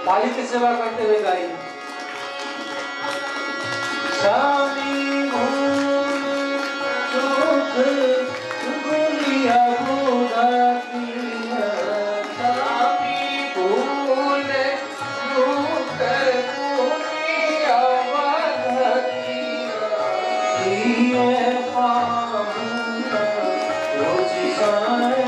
ताली की सेवा करते हुए गाई। स्वामी भूल चूक गुलिया बुधातिया, स्वामी भूल चूक गुलिया बुधातिया, ये पाहुना रोज साए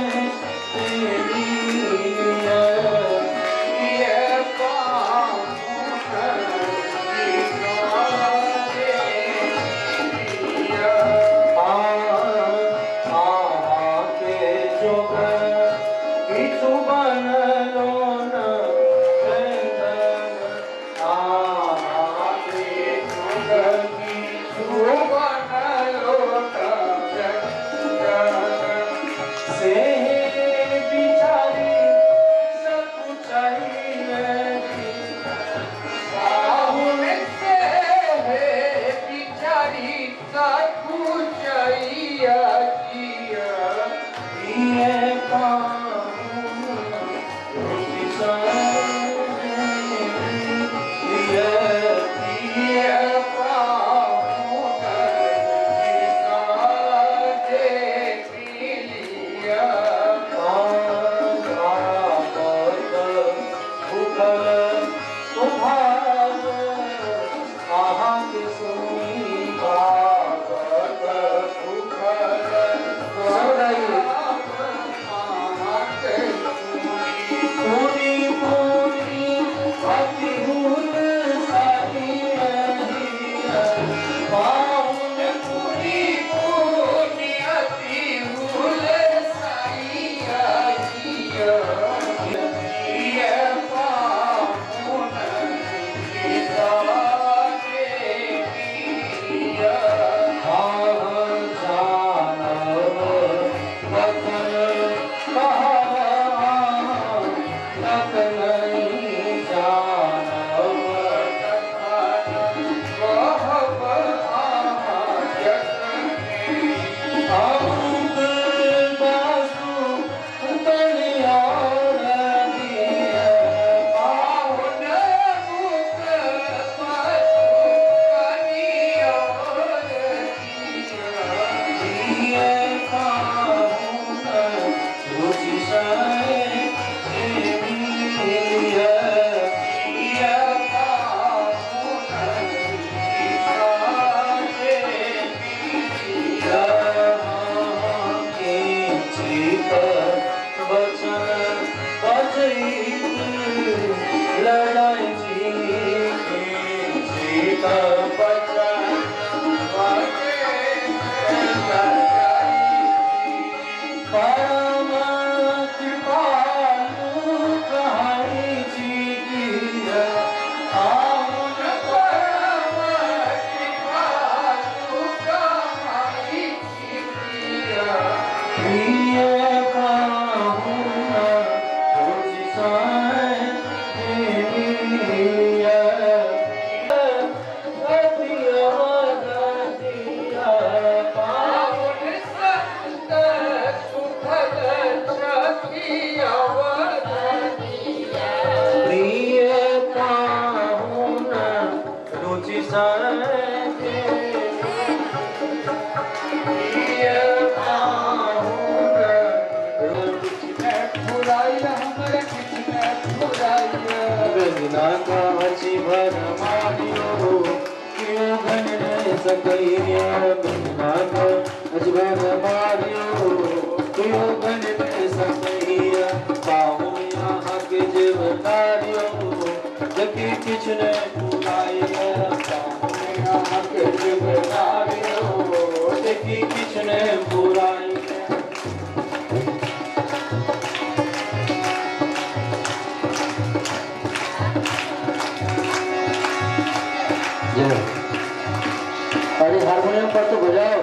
हारमोनियम पर तो बजाओ।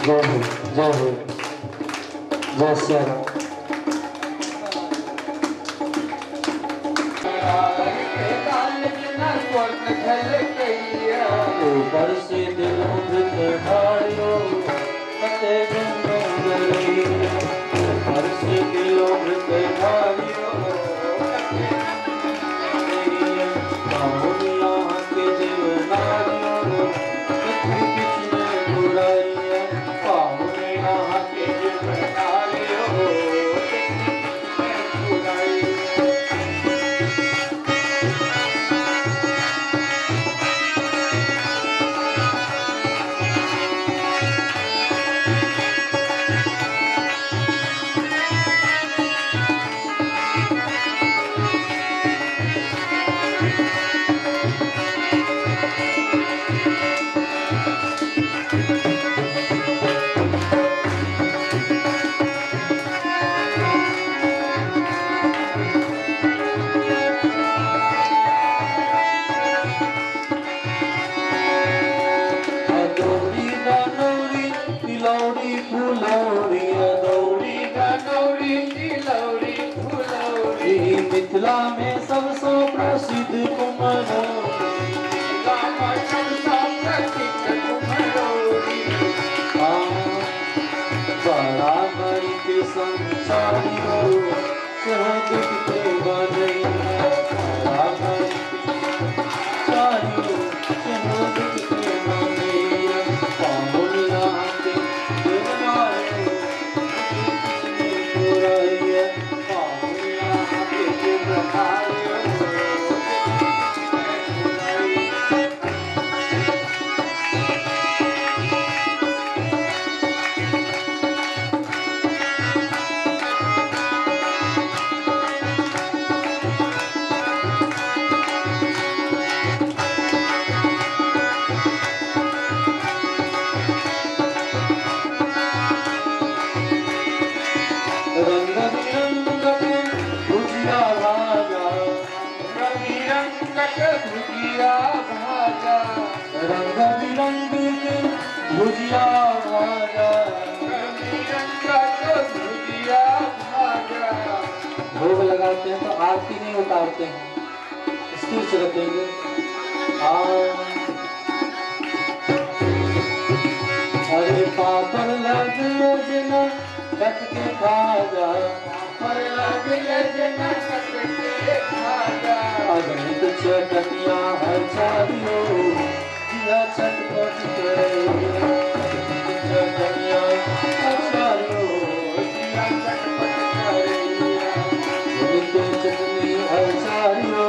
जय हो जय हो जय श्री राम। न स्वर्ण झलकैया ऊपर से दिलों भृत भाइयो कते जन्मों गरैया ऊपर से दिलों भृत भाइयो कते जन्मों गरैया बाहुनिया के देवनारियों कते किसने बुराइया बाहुनिया के देवनारियों कते किसने बुराइया मिथिला में सबसे प्रसिद्ध कुम्हरोरी बराबर के संसारियों सहदुख के बजैया बराबर के संसारियों सहदुख के बजैया पामुनिया के देवनारियों किसने बुराइया पामुनिया के देवनारियों रंग बिरंग के भुजिया भाजा भोग लगाते हैं तो आरती नहीं उतारते हैं स्थिर से रखेंगे अरे पापड़ लगे जना कट के खाजा पर लगे जना कट के खाजा अगणित चटनिया हर चारियो जिया चटपट करेगा चटनिया हर चारियो जिया चटपट करेगा अगणित चटनी हर चारियो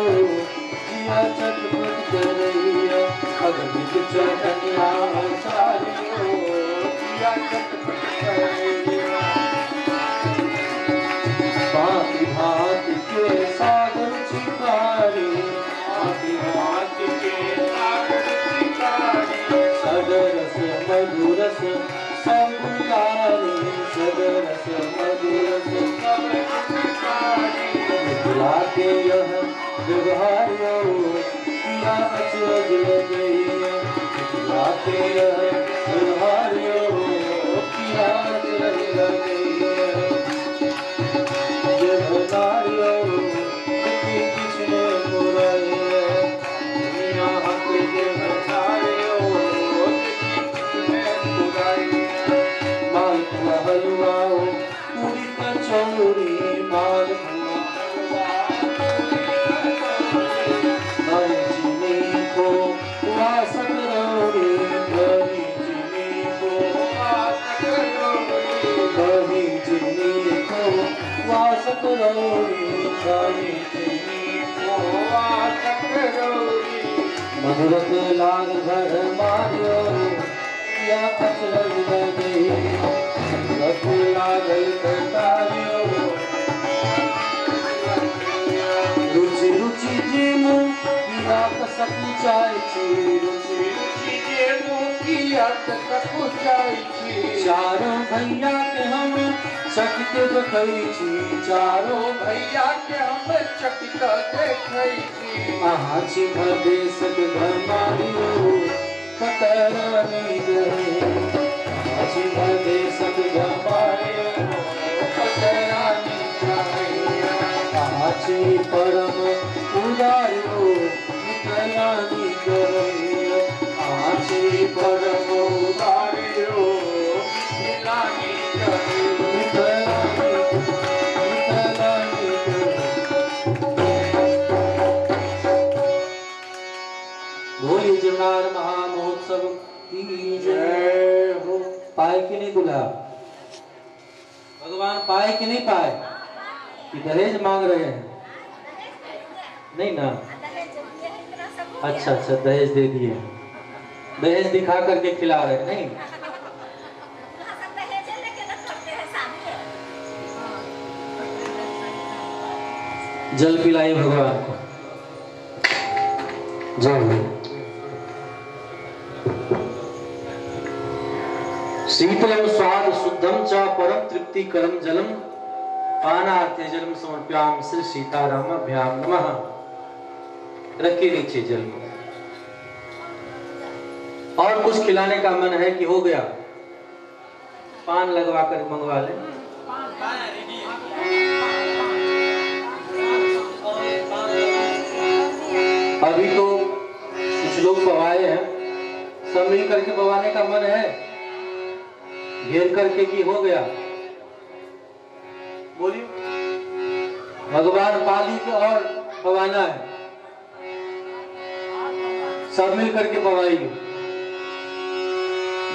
जिया चटपट करेगा अगणित चटनिया हर चारियो जिया चटपट करेगा भांति भांति के सागर चिकारी भांति के सागर चिकारी सदरस मधुरस सब गुणकारी सदरस मधुरस सब गुणकारी मिथिला के यह व्यवहारो किया अचरज लगैया मिथिला के यह व्यवहारो किया अचरज लगैया किसने बुराइया यहाँ के देवनारियों किसने बुराइया मालपुआ हलवा पूरी कचौड़ी मालपुआ हरी चीनी को वासक रौड़ी हरी चीनी को हरी चीनी को वासक रौड़ी हरी चीनी को वासक रौड़ी मधुरत लाग घर मारियो या अचरज लगे मधुरत लागल करतारियो रुचि रुचि जेमु किया कसकु चाय छी रुचि रुचि जेमु किया कसकु चाय छी चारों भैया के हम चकित देखै छी चारों भैया के हम चकित देखै छी अहाँ छी भदेशक धर्मारियो कतरनी गए अहाँ छी भदेशक धर्मारियो कतरनी गए अहाँ छी परम उदारियो नहीं दूल्हा? भगवान पाए कि नहीं पाए? कि दहेज मांग रहे हैं? नहीं ना। अच्छा अच्छा, दहेज दे दिए, दहेज दिखा करके खिला रहे नहीं? जल पिलाइए भगवान को। जय शीतलम स्वाद शुद्धम च परम तृप्ति करम जलम पानार्थे जलम समर्प्याम श्री सीतारामाभ्याम नमः। रखिए नीचे जल को। और कुछ खिलाने का मन है कि हो गया? पान लगवा कर मंगवा ले। अभी तो कुछ लोग पवाए हैं, सब मिल करके पवाने का मन है, घेर करके कि हो गया? बोलिए। भगवान पाली के और पवाना है, सब मिल करके पवाइए।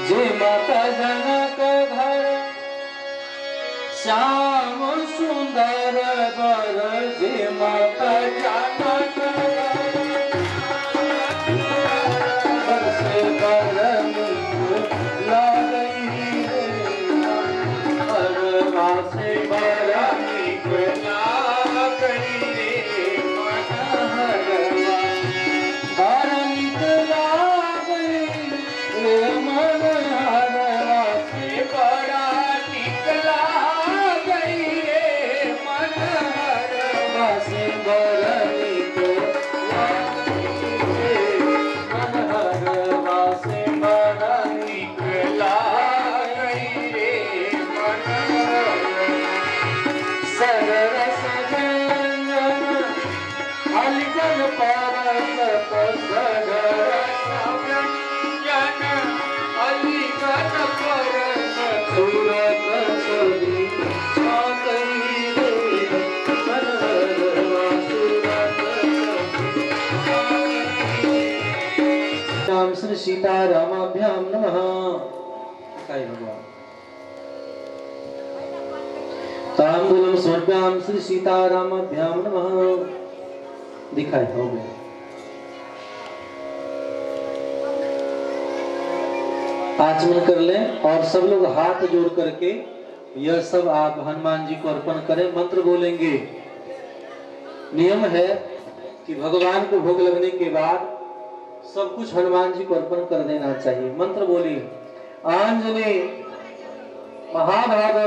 जे माता जनक घर श्याम सुंदर बर, जे माता जनक से बर लागई रे, से बर श्री सीतारामाभ्याम नमः। तांबूलम समर्प्याम श्री सीतारामाभ्याम नमः। दिखाई हो गया। आचमन कर लें और सब लोग हाथ जोड़ करके यह सब आप हनुमान जी को अर्पण करें। मंत्र बोलेंगे। नियम है कि भगवान को भोग लगने के बाद सब कुछ हनुमान जी को अर्पण कर देना चाहिए। मंत्र बोलिए। आंजने महाभाग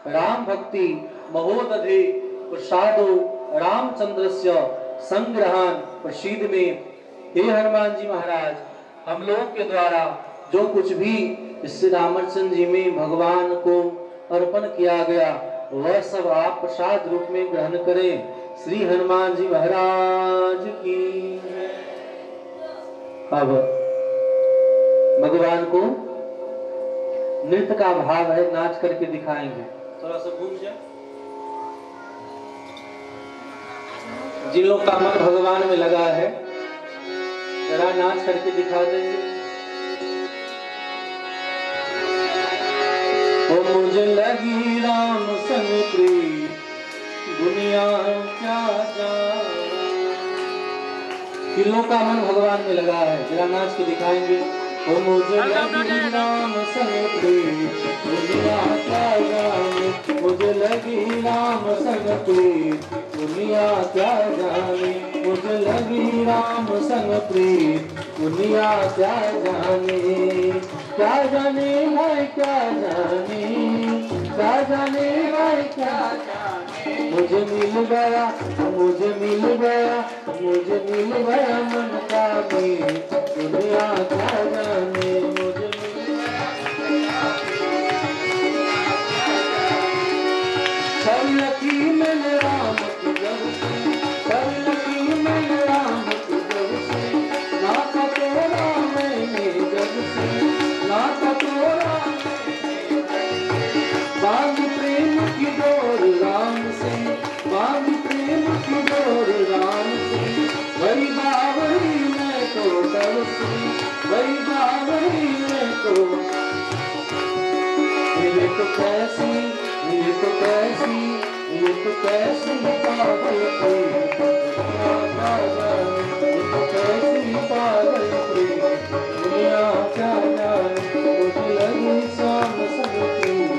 राम भक्ति महोदधि प्रसादो रामचंद्रस्य संग्रहण प्रसिद्ध में। हे हनुमान जी महाराज, हम लोगों के द्वारा जो कुछ भी श्री रामचंद्र जी में भगवान को अर्पण किया गया वह सब आप प्रसाद रूप में ग्रहण करें। श्री हनुमान जी महाराज की। अब भगवान को नृत्य का भाव है, नाच करके दिखाएंगे। थोड़ा सा घूम जाए। जिन लोग का मन भगवान में लगा है जरा नाच करके दिखा देंगे। ओ मुझे लगी राम संग प्रीत दुनिया क्या जाने। किन लोग का मन भगवान में लगा है जरा नाच के दिखाएंगे। ओ मुझे लगी राम संग प्रीत दुनिया क्या जाने, मुझे लगी राम संग प्रीत दुनिया क्या जाने, मुझे लगी राम संग प्रीत दुनिया क्या जाने। क्या जाने भाई क्या जाने, क्या जाने भाई क्या जाने। मुझे मिल गया, मुझे मिल गया, मुझे मिल गया मन का मीत दुनिया क्या जाने। मुझे लकी मिल राम की जब से, लकी मिल राम की जब से, नाता तोरा मैंने जब से, नाता तोरा बांध प्रेम की डोर राम से, बांध प्रेम की डोर राम से। वही बावरी मैं तो तब से, वही बावरी कैसी पागल प्रीत दुनिया क्या जाने, कैसी पागल प्रीत दुनिया क्या जाने, मुझे लगी शाम संग प्रीत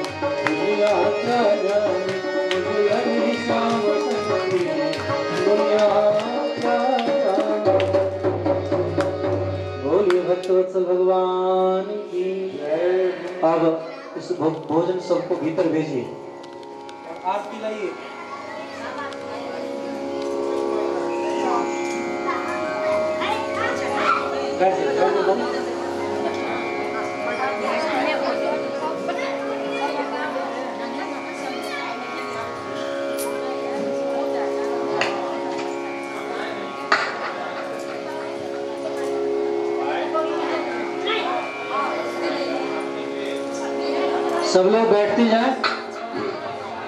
दुनिया क्या जाने, मुझे लगी शाम संग प्रीत दुनिया क्या जाने। बोलिए भक्तवत्सल भगवान की। अब इस भोजन सबको भीतर भेजिए। आरती लाइए। सब लोग बैठते जाएं,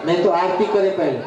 नहीं तो आरती करें पहले।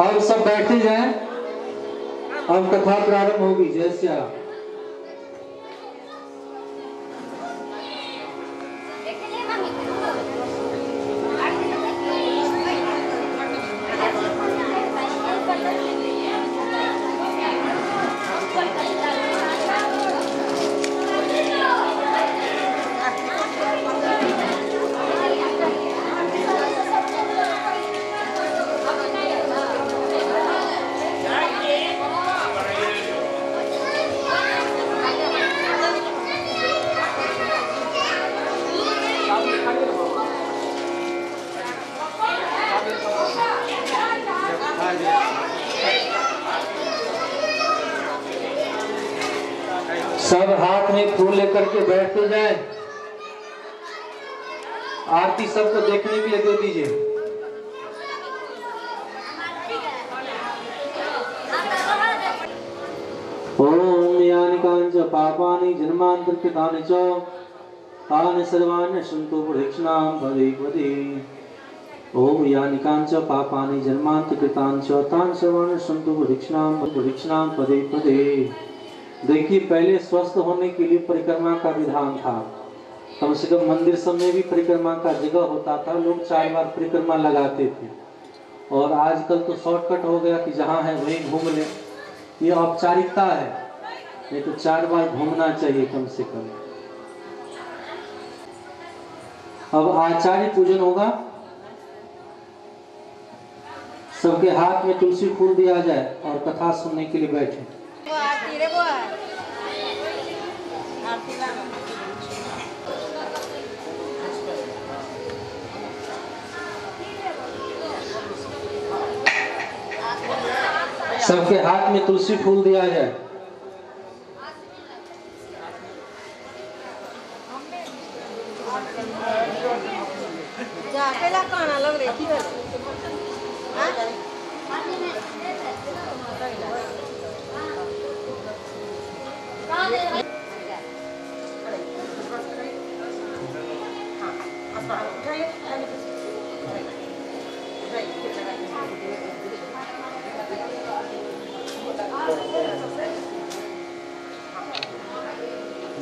अब सब बैठे जाएं, अब कथा प्रारंभ होगी। जय श्री राम। सब हाथ में फूल लेकर के बैठते जाए। आरती सबको देखने के लिए दे दीजिए। ओम यानि कांच पापानि जन्मांतरकृतानि च तानि सर्वाणि सन्तु प्रदक्षिणां पदे पदे। ओम यानि कांच पापानि जन्मांतरकृतानि च तानि सर्वाणि सन्तु प्रदक्षिणां पदे पदे। देखिए, पहले स्वस्थ होने के लिए परिक्रमा का विधान था। कम से कम मंदिर सब में भी परिक्रमा का जगह होता था, लोग 4 बार परिक्रमा लगाते थे। और आजकल तो शॉर्टकट हो गया कि जहाँ है वहीं घूम ले। ये औपचारिकता है, नहीं तो 4 बार घूमना चाहिए कम से कम। अब आचार्य पूजन होगा। सबके हाथ में तुलसी फूल दिया जाए और कथा सुनने के लिए बैठे। सबके हाथ में तुलसी फूल दिया जाए।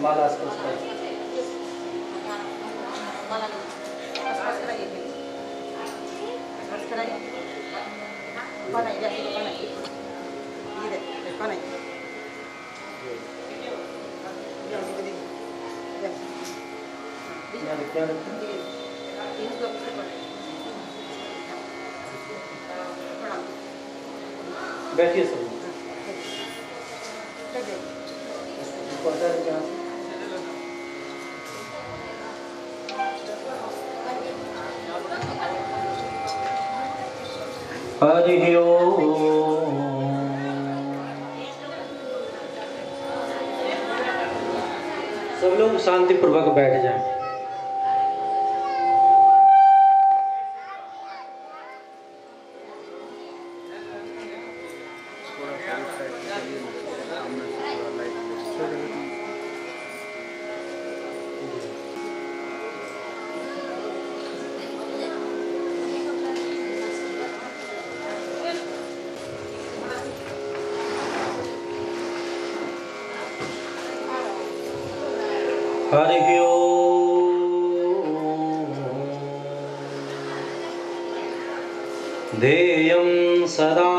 माला स्पर्श करें। बैठिए सब। हरि ओम। सब लोग शांति पूर्वक बैठ जाएं। हरि ओम। ध्येयं सदा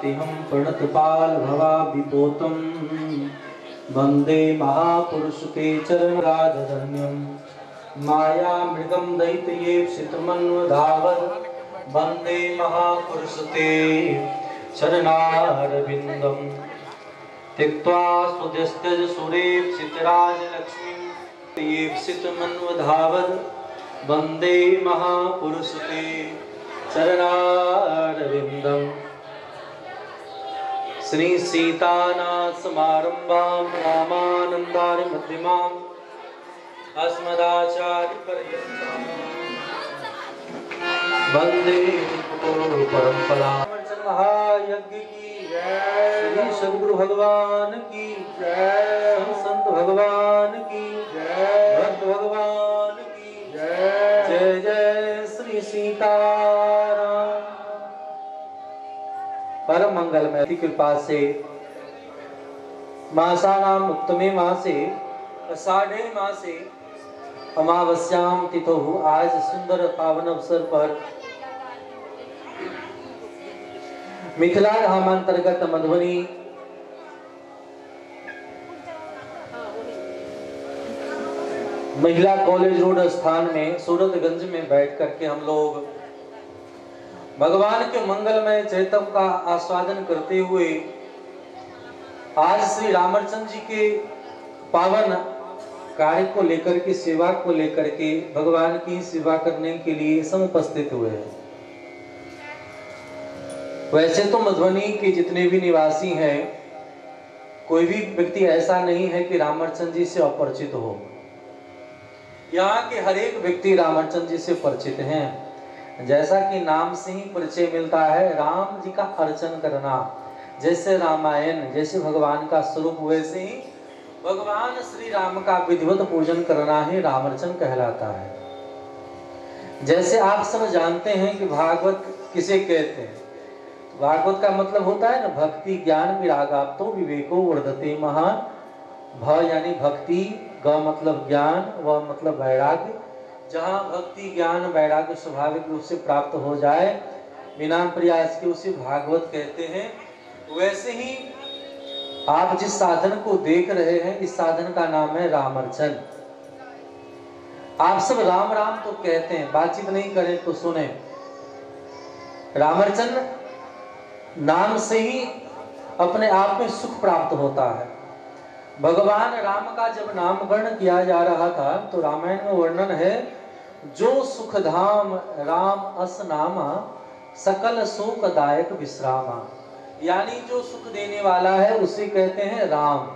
तिहं प्रणतपाल भवाभिपोतं वन्दे महापुरुष ते चरणराजधन्यं। मायामृगं दैत्येप्सितमन्वधावत् वन्दे महापुरुष ते चरणारविन्दम्। त्यक्त्वा स्वदस्त्यज सुरेप्सितराजलक्ष्मीं येप्सितमन्वधावत् वन्दे महापुरुष ते चरणारविन्दम्। श्री सीतानाथ समारंभां रामानन्दारि मध्यमाम् अस्मदाचार्य पर्यन्तां वन्दे गुरु परंपरा। महायज्ञ की श्री सद्गुरु भगवान की जय। संत भगवान की जय। भक्त भगवान की जय। जय जय श्री सीताराम। परम मंगलमय की कृपा से मासानाम उत्तमे मासे आषाढ़े मासे अमावस्याम तिथो आज सुंदर पावन अवसर पर मिथिला धाम अंतर्गत मधुबनी महिला कॉलेज रोड स्थान में सूरतगंज में बैठ करके हम लोग भगवान के मंगलमय चैतन्य का आस्वादन करते हुए आज श्री रामचंद्र जी के पावन कार्य को लेकर के, सेवा को लेकर के, भगवान की सेवा करने के लिए समुपस्थित हुए हैं। वैसे तो मधुबनी के जितने भी निवासी हैं, कोई भी व्यक्ति ऐसा नहीं है कि रामचंद्र जी से अपरिचित हो। यहाँ के हर एक व्यक्ति रामचंद्र जी से परिचित हैं। जैसा कि नाम से ही परिचय मिलता है, राम जी का अर्चन करना, जैसे रामायण जैसे भगवान का स्वरूप, वैसे ही भगवान श्री राम का विधिवत पूजन करना ही रामार्चन कहलाता है। जैसे आप सब जानते हैं कि भागवत किसे कहते हैं। भागवत का मतलब होता है ना भक्ति ज्ञान विरागाप्तो विवेको वर्धते महान। भ यानी भक्ति, ग मतलब ज्ञान, व मतलब वैराग्य। जहाँ भक्ति ज्ञान वैराग्य स्वाभाविक रूप से प्राप्त हो जाए बिना प्रयास के, उसे भागवत कहते हैं। वैसे ही आप जिस साधन को देख रहे हैं, इस साधन का नाम है रामार्चन। आप सब राम राम तो कहते हैं, बातचीत नहीं करें तो सुने। रामार्चन नाम से ही अपने आप में सुख प्राप्त होता है। भगवान राम का जब नामकरण किया जा रहा था तो रामायण में वर्णन है, जो सुखधाम राम अस नामा सकल शोकदायक विश्रामा। यानी जो सुख देने वाला है उसे कहते हैं राम।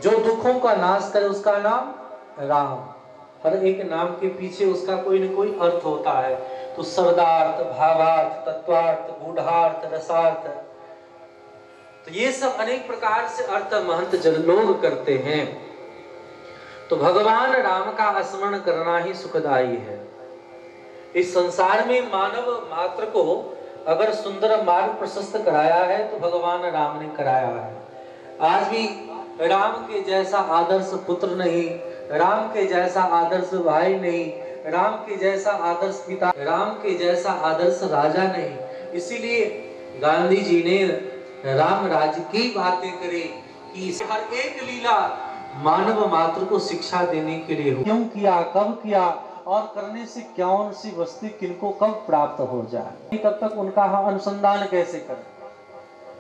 जो दुखों का नाश करे उसका नाम राम। हर एक नाम के पीछे उसका कोई न कोई अर्थ होता है। तो शब्दार्थ, भावार्थ, तत्वार्थ, गूढ़ार्थ, रसार्थ, तो ये सब अनेक प्रकार से अर्थ महंत जन लोग करते हैं। तो भगवान राम का स्मरण करना ही सुखदायी है। इस संसार में मानव मात्र को अगर सुंदर मार्ग प्रशस्त कराया है तो भगवान राम ने कराया है। आज भी राम के जैसा आदर्श पुत्र नहीं, राम के जैसा आदर्श भाई नहीं, राम के जैसा आदर्श पिता, राम के जैसा आदर्श राजा नहीं। इसीलिए गांधी जी ने राम राज्य की बातें करी कि हर एक लीला मानव मात्र को शिक्षा देने के लिए हो। क्यों किया, कब किया और करने से कौन सी वस्तु किनको कब प्राप्त हो जाए, तब तक उनका हम अनुसंधान कैसे करें,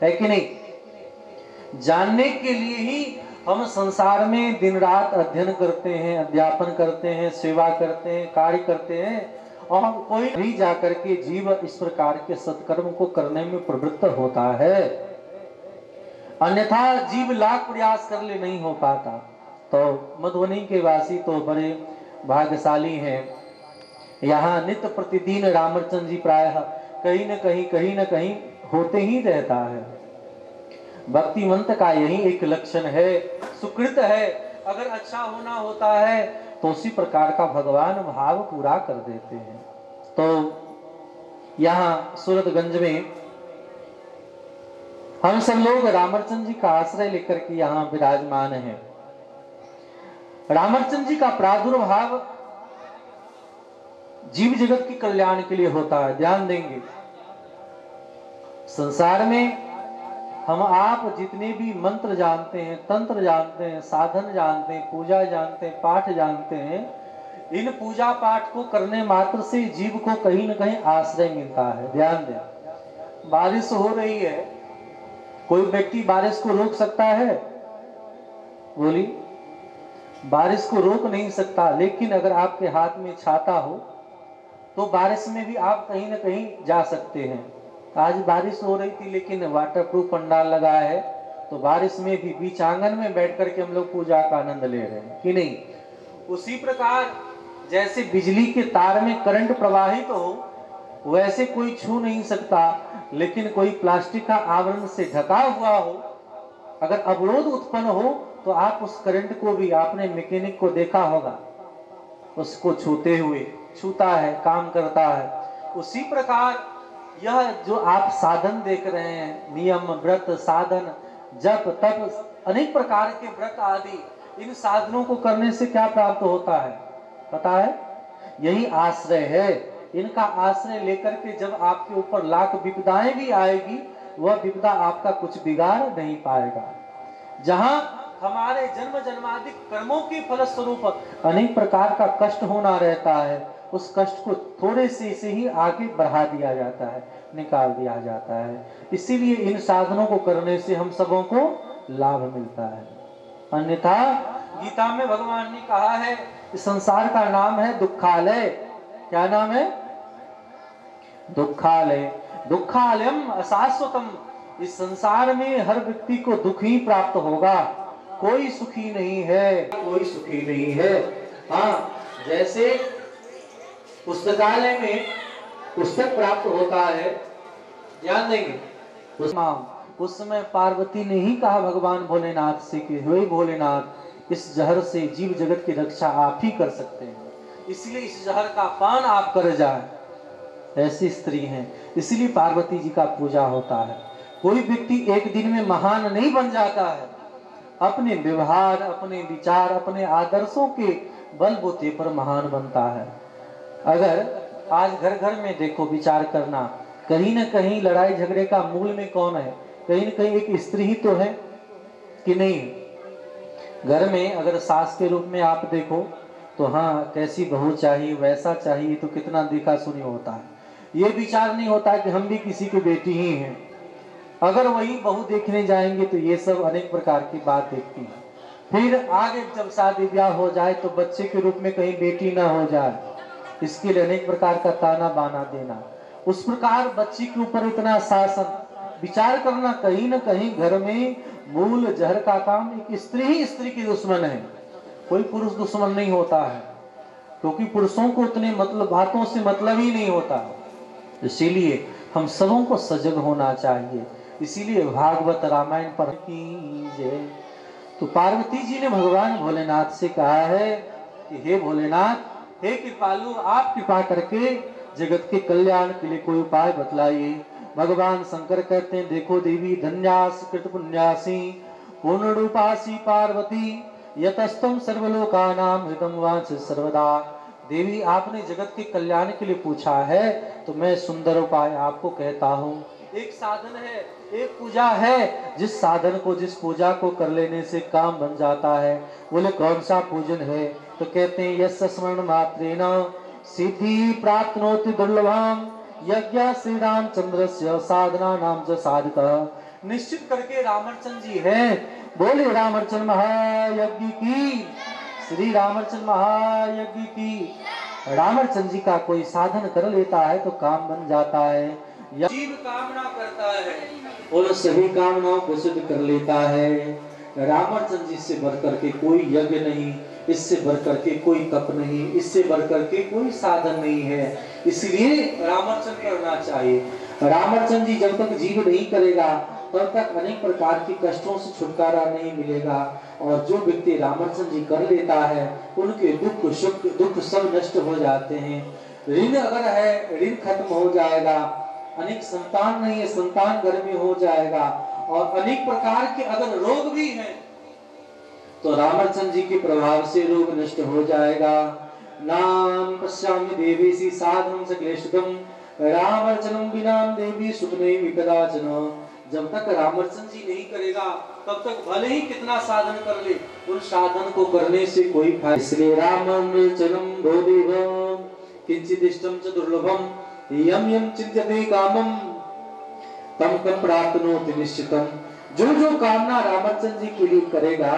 है कि नहीं। जानने के लिए ही हम संसार में दिन रात अध्ययन करते हैं, अध्यापन करते हैं, सेवा करते हैं, कार्य करते हैं, और कोई भी जाकर के जीव इस प्रकार के सत्कर्म को करने में प्रवृत्त होता है। अन्यथा जीव लाख प्रयास कर ले नहीं हो पाता। तो मधुबनी के वासी तो बड़े भाग्यशाली हैं। यहाँ नित्य प्रतिदिन रामार्चन जी प्रायः कहीं न कहीं होते ही रहता है। भक्तिमंत का यही एक लक्षण है, सुकृत है। अगर अच्छा होना होता है तो उसी प्रकार का भगवान भाव पूरा कर देते हैं। तो यहाँ सूरतगंज में हम सब लोग रामार्चन जी का आश्रय लेकर के यहाँ विराजमान हैं। रामार्चन जी का प्रादुर्भाव जीव जगत की कल्याण के लिए होता है। ध्यान देंगे, संसार में हम आप जितने भी मंत्र जानते हैं, तंत्र जानते हैं, साधन जानते हैं, पूजा जानते हैं, पाठ जानते हैं, इन पूजा पाठ को करने मात्र से जीव को कहीं न कहीं आश्रय मिलता है। ध्यान दें, बारिश हो रही है, कोई व्यक्ति बारिश को रोक सकता है? बोली, बारिश को रोक नहीं सकता। लेकिन अगर आपके हाथ में छाता हो तो बारिश में भी आप कहीं न कहीं जा सकते हैं। आज बारिश हो रही थी लेकिन वाटरप्रूफ पंडाल लगाया है, तो बारिश में भी बीच आंगन में बैठ करके हम लोग पूजा का आनंद ले रहे हैं कि नहीं। उसी प्रकार जैसे बिजली के तार में करंट प्रवाहित हो, वैसे कोई छू नहीं सकता, लेकिन कोई प्लास्टिक का आवरण से ढका हुआ हो, अगर अवरोध उत्पन्न हो तो आप उस करंट को भी, आपने मैकेनिक को देखा होगा, उसको छूते हुए, छूता है, काम करता है। उसी प्रकार यह जो आप साधन देख रहे हैं, नियम, व्रत, साधन, जप, तप, अनेक प्रकार के व्रत आदि, इन साधनों को करने से क्या प्राप्त होता है पता है? यही आश्रय है। इनका आश्रय लेकर के जब आपके ऊपर लाख विपदाएं भी आएगी, वह विपदा आपका कुछ बिगाड़ नहीं पाएगा। जहां हमारे जन्म जन्मादिक कर्मों के फलस्वरूप अनेक प्रकार का कष्ट होना रहता है, उस कष्ट को थोड़े से ही आगे बढ़ा दिया जाता है, निकाल दिया जाता है। इसीलिए इन साधनों को करने से हम सबों को लाभ मिलता है। अन्यथा गीता में भगवान ने कहा है, इस संसार का नाम है दुखालय। क्या नाम है? दुखालय। दुखालयम अशाश्वतम। इस संसार में हर व्यक्ति को दुख ही प्राप्त होगा, कोई सुखी नहीं है, कोई सुखी नहीं है। हाँ, जैसे पुस्तकालय में पुस्तक प्राप्त होता है, ध्यान देंगे, उस समय पार्वती ने ही कहा भगवान भोलेनाथ से कि हे भोलेनाथ, इस जहर से जीव जगत की रक्षा आप ही कर सकते हैं, इसलिए इस जहर का पान आप कर जाए। ऐसी स्त्री हैं, इसलिए पार्वती जी का पूजा होता है। कोई व्यक्ति एक दिन में महान नहीं बन जाता है, अपने व्यवहार, अपने विचार, अपने आदर्शों के बलबूते पर महान बनता है। अगर आज घर घर में देखो, विचार करना, कहीं ना कहीं लड़ाई झगड़े का मूल में कौन है? कहीं ना कहीं एक स्त्री ही तो है कि नहीं? घर में अगर सास के रूप में आप देखो तो हाँ, कैसी बहू चाहिए, वैसा चाहिए, तो कितना देखा सुनी होता है। ये विचार नहीं होता कि हम भी किसी की बेटी ही हैं। अगर वही बहू देखने जाएंगे तो ये सब अनेक प्रकार की बात देखती है। फिर आगे जब शादी ब्याह हो जाए तो बच्चे के रूप में कहीं बेटी ना हो जाए, इसके लिए अनेक प्रकार का ताना बाना देना। उस प्रकार बच्ची के ऊपर इतना शासन, विचार करना, कहीं ना कहीं घर में मूल जहर का काम एक स्त्री ही स्त्री की दुश्मन है, कोई पुरुष दुश्मन नहीं होता है, क्योंकि पुरुषों को उतने मतलब बातों से मतलब ही नहीं होता। इसीलिए हम सबों को सजग होना चाहिए। इसीलिए भागवत रामायण पर कीजिए। तो पार्वती जी ने भगवान भोलेनाथ से कहा है कि हे भोलेनाथ, हे कृपालु, आप कृपा करके जगत के कल्याण के लिए कोई उपाय बतलाइए। भगवान शंकर कहते हैं, देखो देवी, धन्यास कृत पुण्यासी पूर्ण रूपासी पार्वती यतस्तम सर्वलोकानां हृदम वांछ सर्वदा। देवी, आपने जगत के कल्याण के लिए पूछा है तो मैं सुंदर उपाय आपको कहता हूँ। एक साधन है, एक पूजा है, जिस साधन को, जिस पूजा को कर लेने से काम बन जाता है। बोले कौन सा पूजन है? तो कहते हैं, यस्य स्मरण मात्रेण सिद्धि प्राप्नोति दुर्लभम यज्ञ श्री रामचंद्रस्य साधना नाम च साधितः। निश्चित करके रामचंद्र जी है। बोले रामचंद्र महायज्ञ की, श्री रामचंद्र महायज्ञ की। रामचंद्र जी का कोई साधन कर लेता है तो काम बन जाता है। जीव कामना करता है और सभी कामनाओं को सिद्ध कर लेता है। रामचंद्र जी से बढ़कर के कोई यज्ञ नहीं, इससे बढ़कर के कोई तप नहीं, इससे बढ़कर के कोई साधन नहीं है। इसलिए रामचंद्र करना चाहिए। रामचंद्र जी जब तक जीव नहीं करेगा तब तक अनेक प्रकार की कष्टों से छुटकारा नहीं मिलेगा। और जो व्यक्ति रामचंद्र जी कर लेता है उनके दुख सुख दुख सब नष्ट हो जाते हैं। ऋण अगर है, ऋण खत्म हो जाएगा। अनेक संतान नहीं है, संतान घर में हो जाएगा। और अनेक प्रकार के अगर रोग भी हैं तो रामचंद्र जी के प्रभाव से रोग नष्ट हो जाएगा। नाम पश्यामि देवेसी साधनं सकलेशुकं रामचंद्रं बिना देवी सुखने विकदाचन। जब तक रामचंद्र जी नहीं करेगा तब तक भले ही कितना साधन कर ले, उन साधन को करने से कोई फायदा। इसलिए रामचंद्रं भोदेव किंचिदिष्टं च दुर्लभम यम यम चिंत्यते कामम तम तम प्राप्नोति निश्चितम। जो जो कामना रामचंद्र जी के लिए करेगा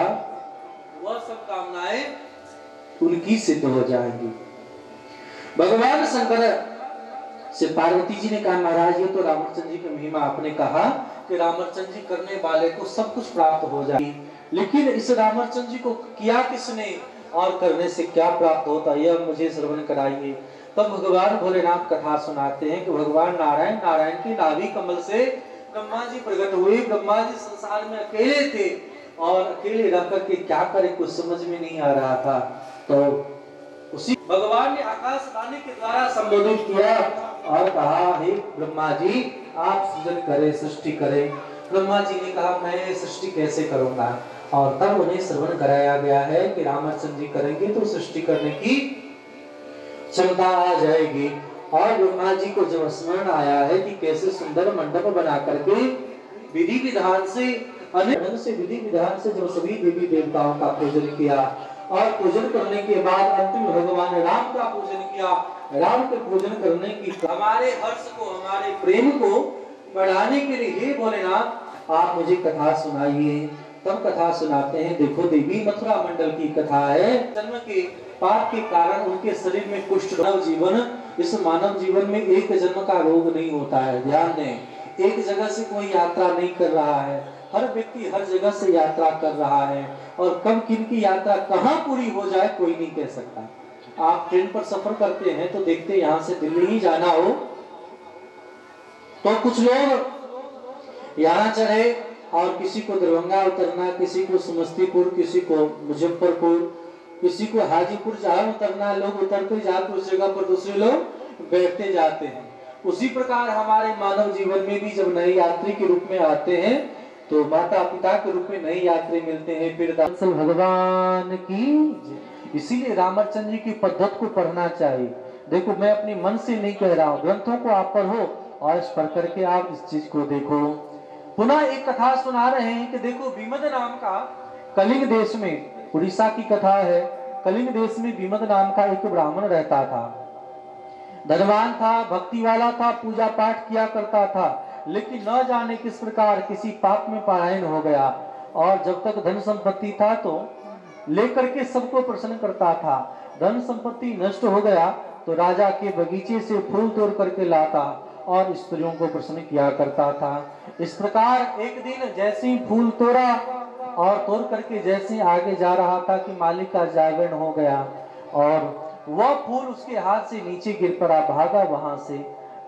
वह सब कामनाएं उनकी सिद्ध हो जाएंगी। भगवान शंकर से पार्वती जी ने कहा, महाराज ये तो रामचंद्र जी की महिमा, आपने कहा कि रामचंद्र जी करने वाले को सब कुछ प्राप्त हो जाए, लेकिन इस रामचंद्र जी को किया किसने और करने से क्या प्राप्त होता है, यह मुझे श्रवण कराइए। तब भगवान भोलेनाथ कथा सुनाते हैं कि भगवान नारायण, नारायण की नाभि कमल से ब्रह्मा जी प्रकट हुए। ब्रह्मा जी संसार में अकेले थे और अकेले रह करके क्या करे कुछ समझ में नहीं आ रहा था। तो उसी भगवान ने आकाशवाणी के द्वारा संबोधित किया और कहा, हे ब्रह्मा जी, आप सृजन करें, सृष्टि करें। ब्रह्मा जी ने कहा, मैं सृष्टि कैसे करूंगा? और तब उन्हें श्रवण कराया गया है कि रामचंद्र जी करेंगे तो सृष्टि करने की क्षमता आ जाएगी। और ब्रह्मा जी को जब स्मरण आया है कि कैसे सुंदर मंडप बना करके विधि विधान से, अनेक ढंग से विधि विधान से जब सभी देवी देवताओं का पूजन किया और पूजन करने के बाद अंतिम भगवान राम का पूजन किया। राम के पूजन करने की हमारे हर्ष को, हमारे प्रेम को बढ़ाने के लिए, हे भोलेनाथ आप मुझे कथा सुनाइए। तब कथा सुनाते हैं। देखो देवी, मथुरा मंडल की कथा है। जन्म के पाप के कारण उनके शरीर में कुष्ठ रोग। जीवन, इस मानव जीवन में एक जन्म का रोग नहीं होता है। ध्यान दें, एक जगह से कोई यात्रा नहीं कर रहा है, हर व्यक्ति हर जगह से यात्रा कर रहा है। और कब किन की यात्रा कहाँ पूरी हो जाए कोई नहीं कह सकता। आप ट्रेन पर सफर करते हैं तो देखते हैं यहाँ से दिल्ली ही जाना हो तो कुछ लोग यहाँ चढ़े और किसी को दरभंगा उतरना, किसी को समस्तीपुर, किसी को मुजफ्फरपुर, किसी को हाजीपुर जहाँ उतरना, लोग उतरते जाते उस जगह पर दूसरे लोग बैठते जाते हैं। उसी प्रकार हमारे मानव जीवन में भी जब नए यात्री के रूप में आते हैं तो माता पिता के रूप में नए यात्री मिलते हैं। फिर दरअसल भगवान की, इसीलिए रामचंद्र जी की पद्धत को पढ़ना चाहिए। देखो मैं अपने मन से नहीं कह रहा हूँ, ग्रंथों को आप पढ़ो और पढ़ करके आप इस चीज को देखो। पुनः एक कथा सुना रहे हैं कि देखो विमद नाम का कलिंग देश में, उड़ीसा की कथा है, कलिंग देश में विमद नाम का एक ब्राह्मण रहता था। धनवान था, भक्ति वाला था, पूजा पाठ किया करता था, लेकिन न जाने किस प्रकार किसी पाप में परायण हो गया। और जब तक धन संपत्ति था तो लेकर के सबको प्रसन्न करता था। धन संपत्ति नष्ट हो गया तो राजा के बगीचे से फूल तोड़ करके लाता और स्त्रियों को प्रसन्न किया करता था। इस प्रकार एक दिन जैसे ही फूल तोड़ा और तोड़ करके जैसे आगे जा रहा था कि मालिक का जागरण हो गया और वह फूल उसके हाथ से नीचे गिर पड़ा, भागा वहां से।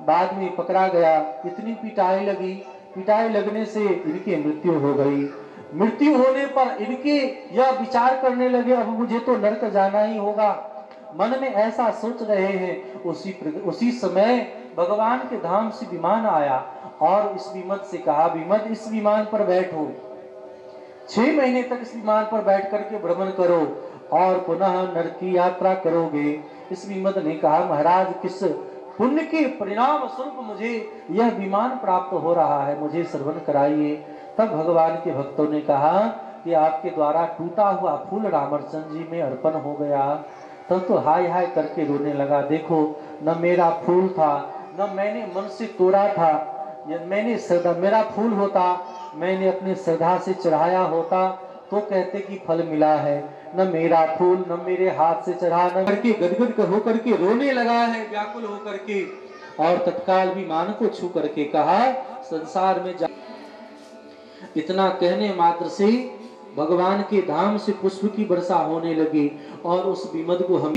बाद में पकड़ा गया, इतनी पिटाई लगी, पिटाई लगने से इनकी मृत्यु हो गई। मृत्यु होने पर इनके यह विचार करने लगे अब मुझे तो नरक जाना ही होगा, मन में ऐसा सोच रहे हैं। उसी समय भगवान के धाम से विमान आया और इस विमद से कहा, विमद इस विमान पर बैठो, 6 महीने तक इस विमान पर बैठ करके भ्रमण करो और पुनः नरक की यात्रा करोगे। इस विमद ने कहा, महाराज किस पुण्य के परिणाम स्वरूप मुझे यह विमान प्राप्त हो रहा है, मुझे श्रवण कराइए। तब भगवान के भक्तों ने कहा कि आपके द्वारा टूटा हुआ फूल रामचंद्र जी में अर्पण हो गया। तब तो हाय हाय करके रोने लगा। देखो न मेरा फूल था, न मैंने मन से तोड़ा था, मैंने श्रद्धा, मेरा फूल होता मैंने अपने श्रद्धा से चढ़ाया होता तो कहते कि फल मिला है। न मेरा फूल, न मेरे हाथ से चढ़ा, न करके गदगद होकर के रोने लगा है, व्याकुल होकर के। और तत्काल विमान को छू करके कहा, संसार में जा। इतना कहने मात्र से भगवान के धाम से पुष्प की वर्षा होने लगी और उस विमद को हम,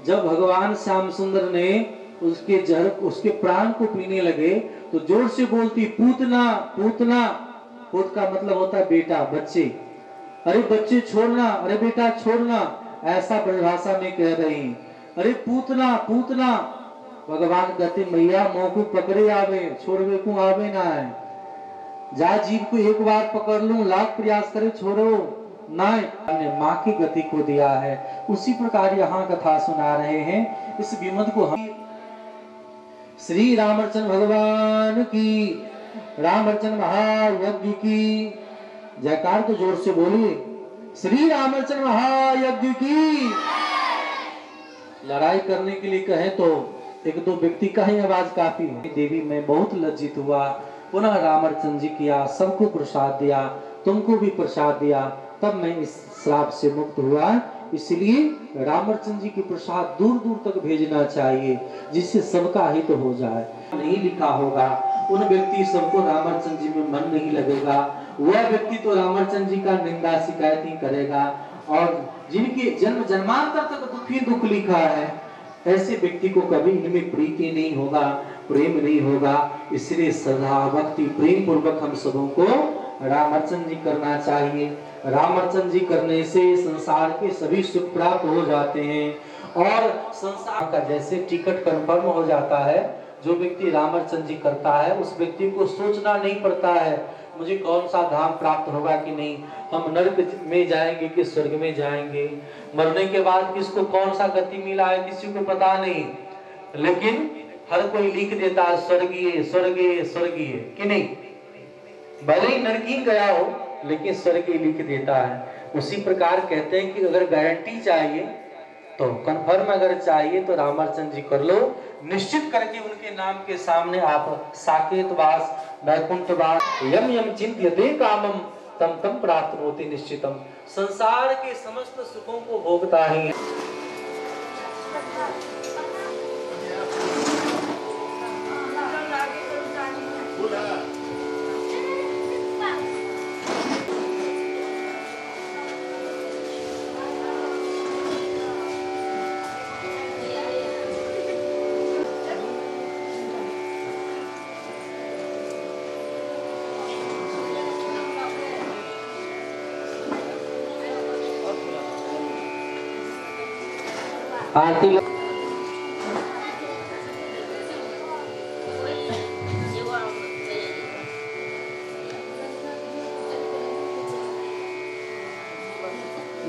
जब भगवान श्याम सुंदर ने उसके जहर, उसके प्राण को पीने लगे तो जोर से बोलती, पूतना पूतना। पूत का मतलब होता है बेटा, बच्चे। अरे बच्चे छोड़ना, अरे बेटा छोड़ना, ऐसा परिभाषा में कह रही। अरे पूतना पूतना। भगवान कहते मैया मोह को पकड़े आवे, छोड़वे को आवे ना है। जा जीव को एक बार पकड़ लूं, लाख प्रयास करे छोड़ो ना, हमने माँ की गति को दिया है। उसी प्रकार यहाँ कथा सुना रहे हैं। इस विमद को हम श्री रामचंद्र भगवान की, रामचंद्र महायज्ञ की जयकार तो जोर से बोलिए, श्री रामचंद्र महायज्ञ की। लड़ाई करने के लिए कहे तो एक दो व्यक्ति का ही आवाज काफी है। देवी मैं बहुत लज्जित हुआ, पुनः रामचंद्र जी किया, सबको प्रसाद दिया, तुमको भी प्रसाद दिया, तब मैं इस श्राप से मुक्त हुआ। इसलिए रामचंद्र जी के प्रसाद दूर दूर तक भेजना चाहिए जिससे सबका हित हो जाए। नहीं लिखा होगा उन व्यक्ति सबको रामचंद्र जी में मन नहीं लगेगा, वह व्यक्ति तो रामचंद्र जी का निंदा शिकायत ही करेगा। और जिनके जन्म जन्मांतर तक दुखी दुख लिखा है ऐसे व्यक्ति को कभी इनमें प्रीति नहीं होगा, प्रेम नहीं होगा। इसलिए श्रद्धा भक्ति प्रेम पूर्वक हम सबों को रामचंद्र जी करना चाहिए। रामचंद्र जी करने से संसार के सभी सुख प्राप्त हो जाते हैं और संसार का जैसे टिकट कंफर्म हो जाता है। जो व्यक्ति रामचंद्र जी करता है उस व्यक्ति को सोचना नहीं पड़ता है मुझे कौन सा धाम प्राप्त होगा कि नहीं, हम नरक में जाएंगे कि स्वर्ग में जाएंगे, मरने के बाद किसको कौन सा गति मिला है किसी को पता नहीं, लेकिन हर कोई लिख देता है स्वर्गीय स्वर्गीय स्वर्गीय कि नहीं। भले ही नरकी गया हो लेकिन स्वर्गीय लिख देता है। उसी प्रकार कहते हैं कि अगर गारंटी चाहिए तो कंफर्म अगर चाहिए तो रामचंद्र जी कर लो, निश्चित करके उनके नाम के सामने आप साकेतवास वैकुंठवास यम यम चिंत्यते कामम तम तम प्राप्नोति निश्चितम। संसार के समस्त सुखों को भोगता ही आरती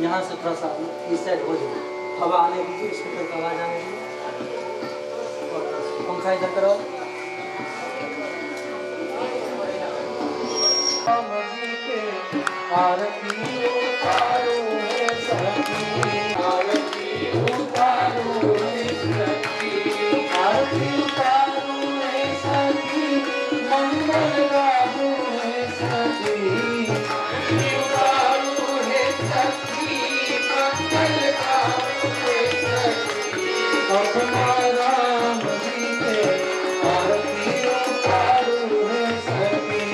यहाँ से थोड़ा सा इस साइड हो जाए, हवा आने दीजिए, स्पीकर का आवाज आने दीजिए, पंखा इधर करो। आरती उतारो है सखी, आरती उतारो है सखी, आरती उतारो है सखी, मंगल गाओ है सखी, आरती उतारो है सखी, मंगल गाओ है सखी। अपना राम जी के आरती उतारो है सखी,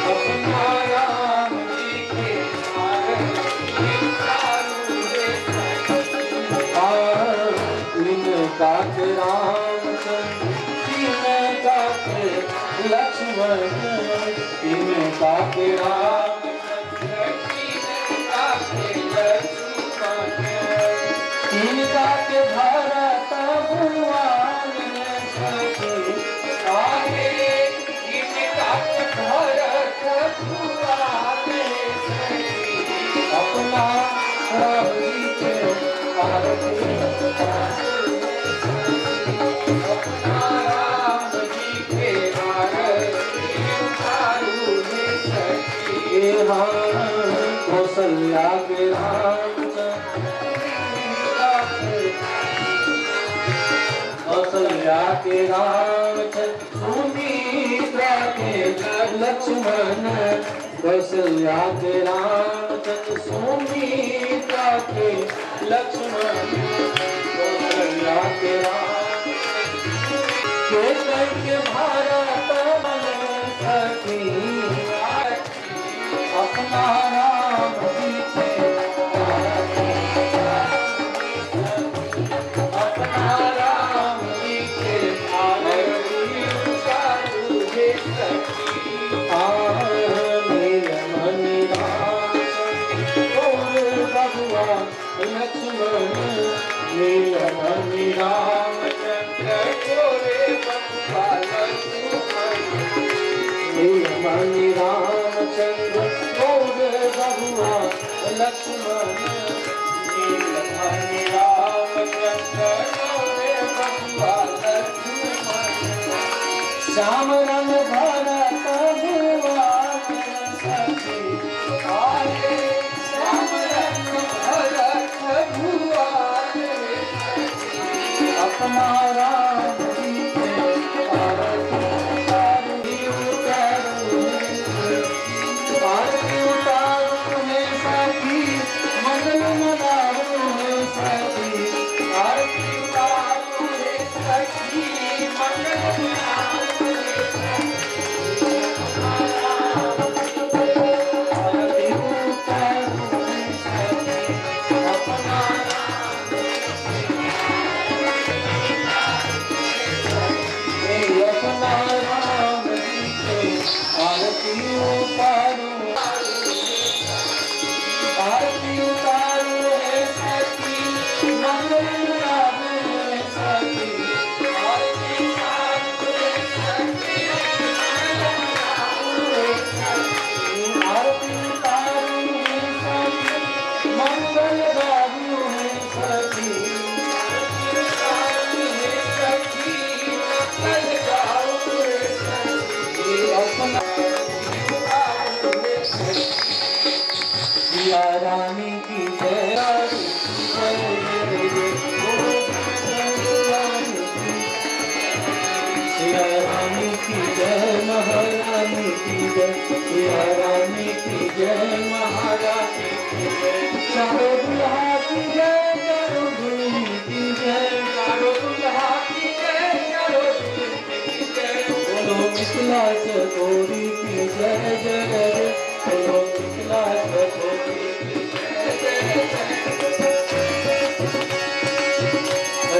अपना राम जी के आरती उतारो है सखी। इनका के रामचंद्र, इनका के लक्ष्मण, इनका के रामचंद्र, इनका के लक्ष्मण, इनका के भरत भगवान सखी, आगे इनका के भरत भगवान सखी। अपना राम जी के आरती उतारो है सखी, अपना राम जी के आरती उतारो है सखी। कौशल्या के रामचंद्र, कौशल्या के रामचंद्र, सुमित्रा के लक्ष्मण, कौशल्या के रामचंद्र, सुमित्रा के लक्ष्मण, कौशल्या के केतन के भारत बन सखी, अपना राम जी के अपना राम जी के आरती उतारो है सखी। नीलमणि रामचंद्र भगवान लक्ष्मण, नीलमणि रामचंद्र गोरे भगवान लक्ष्मण, नीलमणि रामचंद्र गोरे भगवान लक्ष्मण, नीलमणि रामचंद्र गोरे भगवान लक्ष्मण। श्याम रंग भरत भगवान सखी, आगे श्याम रंग भरत भगवान सखी। अपना राम जी के आरती उतारो है, आरती उतारो है सखी, मंगल मनाओ है सखी, आरती उतारो है सखी, मंगल मनाओ है सखी। आरती उतारो है सखी, अपना अपना राम जी के आरती उतारो, आरती उतारो है सखी, मंगल गाओ है सखी, आरती उतारो है सखी, मंगल गाओ है सखी, आरती उतारो है सखी, मंगल गाओ है सखी, आरती उतारो है सखी, मंगल गाओ है सखी। अपना सिया रानी की जय, रानी की जय, जय जय रानी की, सिया रानी की जय, महारानी की जय, सिया रानी की जय, महारानी की जय। चारो दुल्हा की जय, चारो दुल्ही की जय, चारो दुल्हा की जय, चारो दुल्ही की जय। बोलो मिथिला चकोरी की जय जय जय, बोलो मिथिला चकोरी की जय जय जय।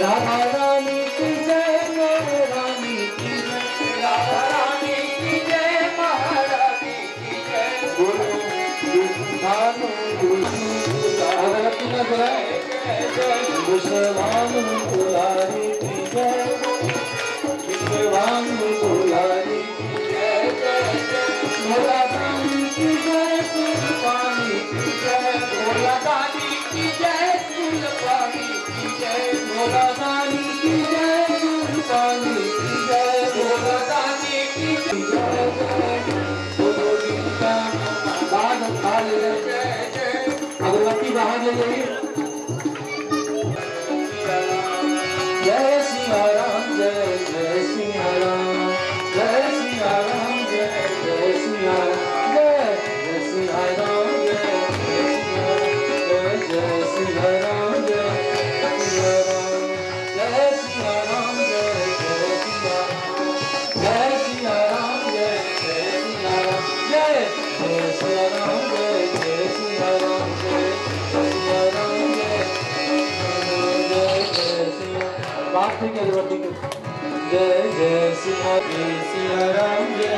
राधा रानी की जय, महारानी की जय, राधा रानी की जय, महारानी की जय। गुरु भानु गुरु, अगर अपना विश्वभानु दुलारी की जय, विश्वभानु दुलारी की जय जय जय, भोला दानी की जय, सुरपानी की जय, भोला दानी की जय, सुरपानी की जय, भोला दानी की जय, सुरपानी की जय, भोला दानी की जय जय। बोलो गीता बाद खाल जय जय, अगरबत्ती बाहर ले जाइए। जय सिया राम, जय जय सिया राम, जय सिया राम, जय जय सिया राम, जय जय सिया राम, जय जय सिया राम, जय सिया राम, जय सिया राम, जय जय सिया राम, जय सिया राम, जय जय सिया राम, जय जय सिया राम, जय सिया राम, जय बात है अगरबत्ती को। जय जय सिया राम, जय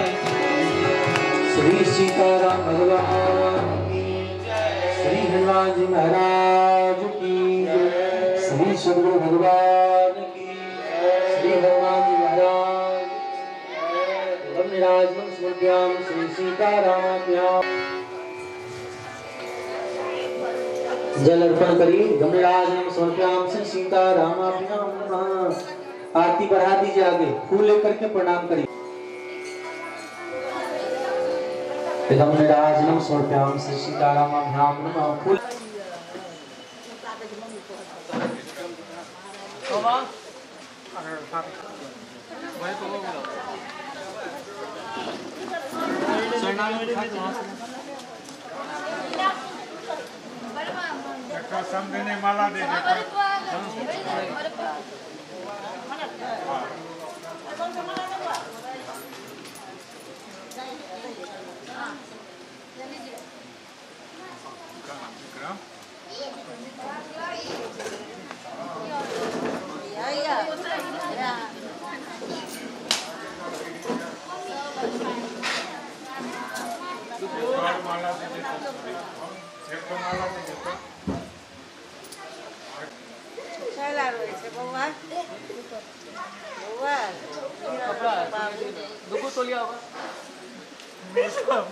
श्री सीताराम भगवान की जय, श्री हनुमान जी महाराज की जय, श्री सदगुरु भगवान की जय, श्री हनुमान जी महाराज गमनिराजनं समर्पयामि श्री सीतारामाभ्याम्। जल अर्पण करिए। गमनिराजनं समर्पयामि श्री सीतारामाभ्याम् नमः। आरती बढ़ा दीजिए, आगे फूल लेकर के प्रणाम करिए। गमनिराजनं समर्पयामि श्री सीतारामाभ्याम् नमः। फूल समझने माला दे माला दे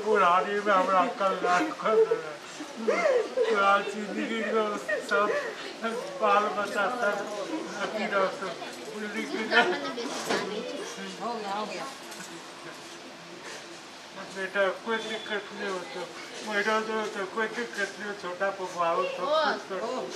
बुढ़ारी में हमरा कल्याण कर जिंदगी को सब बाल बच्चा सब बेटा कोई दिक्कत नहीं हो तो मेरा तो कोई दिक्कत नहीं हो, छोटा पपाओ सब कुछ